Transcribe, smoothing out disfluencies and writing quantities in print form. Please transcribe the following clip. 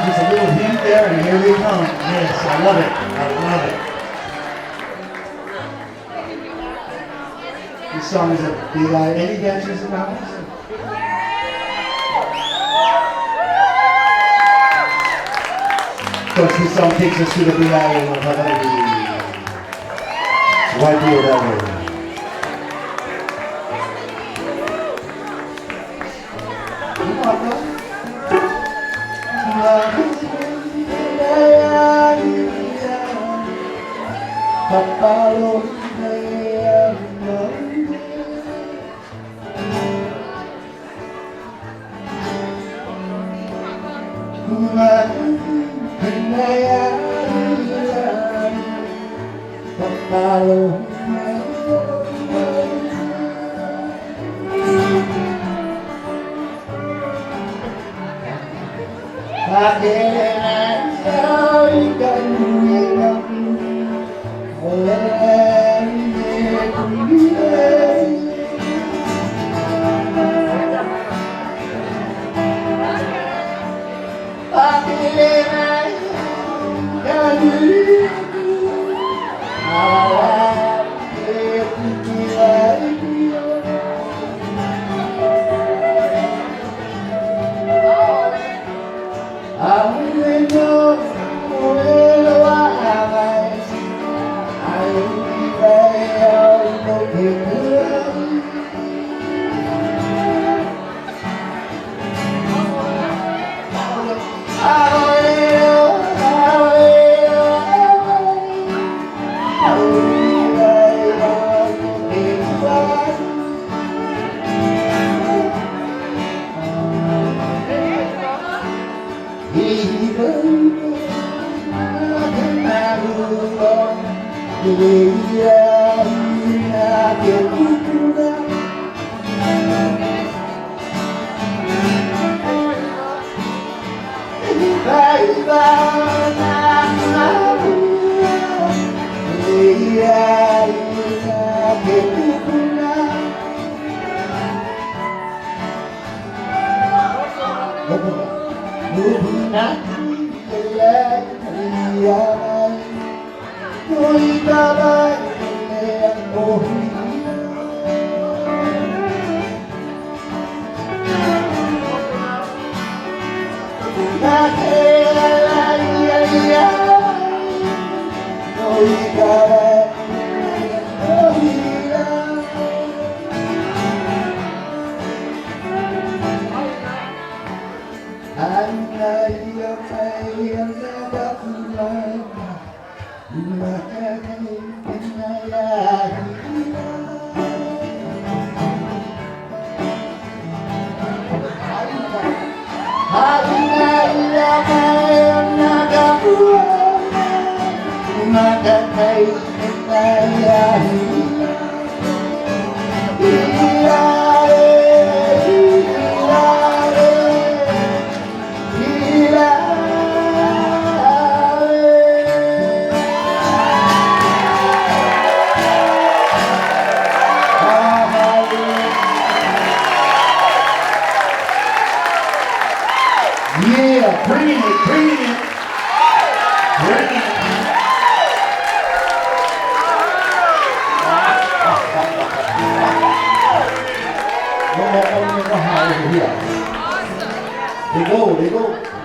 Just a little hint there, and here they come. Yes, I love it. I love it. This song is a big eye. Any dancers in the house? Of course, this song takes us to the big eye of Hawaii. Right here, that way. Come on, bro. Papalo They go.